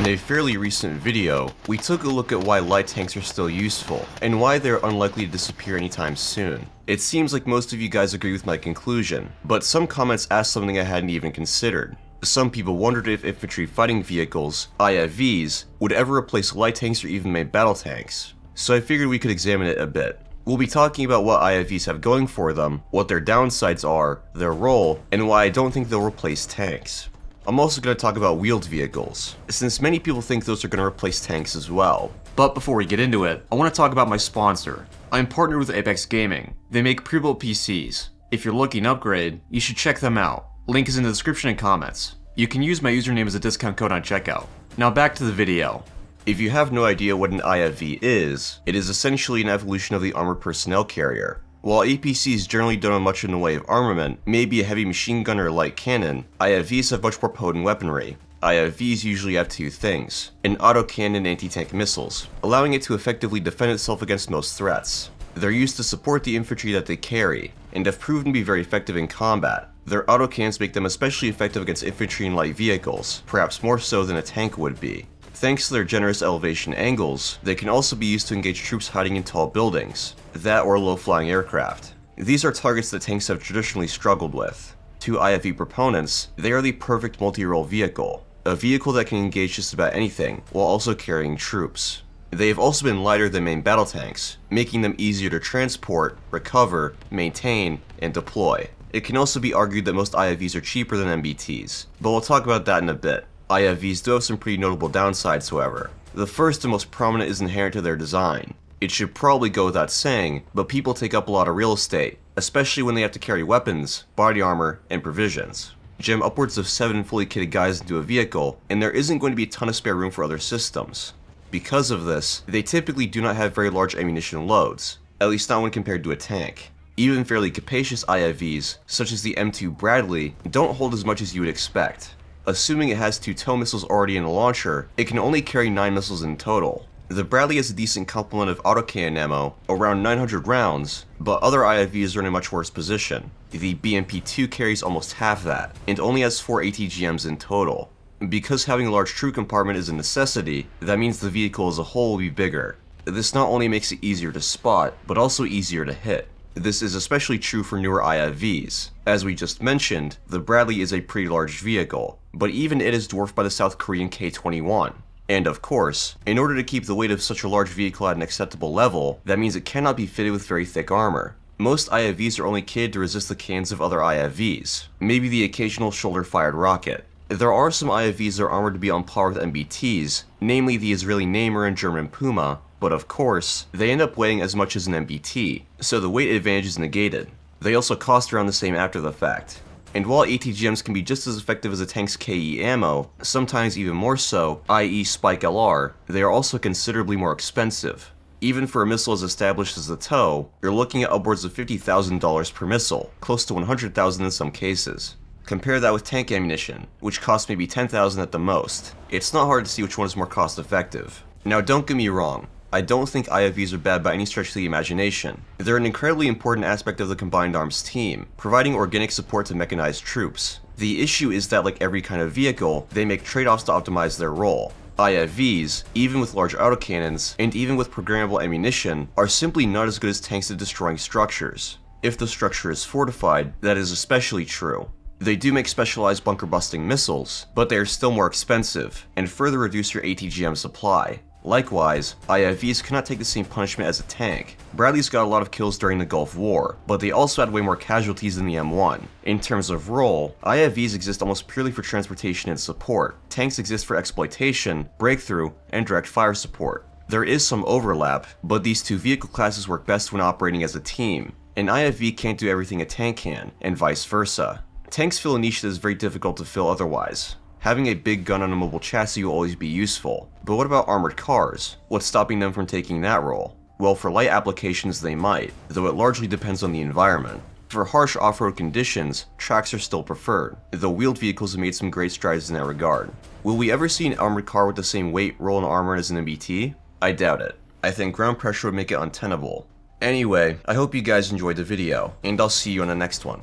In a fairly recent video, we took a look at why light tanks are still useful, and why they're unlikely to disappear anytime soon. It seems like most of you guys agree with my conclusion, but some comments asked something I hadn't even considered. Some people wondered if infantry fighting vehicles, IFVs, would ever replace light tanks or even main battle tanks. So I figured we could examine it a bit. We'll be talking about what IFVs have going for them, what their downsides are, their role, and why I don't think they'll replace tanks. I'm also going to talk about wheeled vehicles, since many people think those are going to replace tanks as well. But before we get into it, I want to talk about my sponsor. I'm partnered with Apex Gaming. They make pre-built PCs. If you're looking to upgrade, you should check them out. Link is in the description and comments. You can use my username as a discount code on checkout. Now back to the video. If you have no idea what an IFV is, it is essentially an evolution of the armored personnel carrier. While APCs generally don't have much in the way of armament, maybe a heavy machine gun or a light cannon, IFVs have much more potent weaponry. IFVs usually have two things: an autocannon and anti-tank missiles, allowing it to effectively defend itself against most threats. They're used to support the infantry that they carry, and have proven to be very effective in combat. Their autocannons make them especially effective against infantry and light vehicles, perhaps more so than a tank would be. Thanks to their generous elevation angles, they can also be used to engage troops hiding in tall buildings, that or low-flying aircraft. These are targets that tanks have traditionally struggled with. To IFV proponents, they are the perfect multi-role vehicle, a vehicle that can engage just about anything, while also carrying troops. They have also been lighter than main battle tanks, making them easier to transport, recover, maintain, and deploy. It can also be argued that most IFVs are cheaper than MBTs, but we'll talk about that in a bit. IFVs do have some pretty notable downsides, however. The first and most prominent is inherent to their design. It should probably go without saying, but people take up a lot of real estate, especially when they have to carry weapons, body armor, and provisions. Jam upwards of 7 fully kitted guys into a vehicle, and there isn't going to be a ton of spare room for other systems. Because of this, they typically do not have very large ammunition loads, at least not when compared to a tank. Even fairly capacious IFVs, such as the M2 Bradley, don't hold as much as you would expect. Assuming it has 2 tow missiles already in the launcher, it can only carry 9 missiles in total. The Bradley has a decent complement of autocannon ammo, around 900 rounds, but other IFVs are in a much worse position. The BMP-2 carries almost half that, and only has 4 ATGMs in total. Because having a large crew compartment is a necessity, that means the vehicle as a whole will be bigger. This not only makes it easier to spot, but also easier to hit. This is especially true for newer IFVs. As we just mentioned, the Bradley is a pretty large vehicle, but even it is dwarfed by the South Korean K-21. And of course, in order to keep the weight of such a large vehicle at an acceptable level, that means it cannot be fitted with very thick armor. Most IFVs are only kitted to resist the cannons of other IFVs, maybe the occasional shoulder-fired rocket. There are some IFVs that are armored to be on par with MBTs, namely the Israeli Namer and German Puma, but of course, they end up weighing as much as an MBT, so the weight advantage is negated. They also cost around the same after the fact. And while ATGMs can be just as effective as a tank's KE ammo, sometimes even more so, i.e. Spike LR, they are also considerably more expensive. Even for a missile as established as the TOW, you're looking at upwards of $50,000 per missile, close to $100,000 in some cases. Compare that with tank ammunition, which costs maybe $10,000 at the most. It's not hard to see which one is more cost effective. Now don't get me wrong, I don't think IFVs are bad by any stretch of the imagination. They're an incredibly important aspect of the Combined Arms team, providing organic support to mechanized troops. The issue is that, like every kind of vehicle, they make trade-offs to optimize their role. IFVs, even with large autocannons, and even with programmable ammunition, are simply not as good as tanks at destroying structures. If the structure is fortified, that is especially true. They do make specialized bunker-busting missiles, but they are still more expensive, and further reduce your ATGM supply. Likewise, IFVs cannot take the same punishment as a tank. Bradley's got a lot of kills during the Gulf War, but they also had way more casualties than the M1. In terms of role, IFVs exist almost purely for transportation and support. Tanks exist for exploitation, breakthrough, and direct fire support. There is some overlap, but these two vehicle classes work best when operating as a team. An IFV can't do everything a tank can, and vice versa. Tanks fill a niche that is very difficult to fill otherwise. Having a big gun on a mobile chassis will always be useful, but what about armored cars? What's stopping them from taking that role? Well, for light applications they might, though it largely depends on the environment. For harsh off-road conditions, tracks are still preferred, though wheeled vehicles have made some great strides in that regard. Will we ever see an armored car with the same weight, role, and armor as an MBT? I doubt it. I think ground pressure would make it untenable. Anyway, I hope you guys enjoyed the video, and I'll see you on the next one.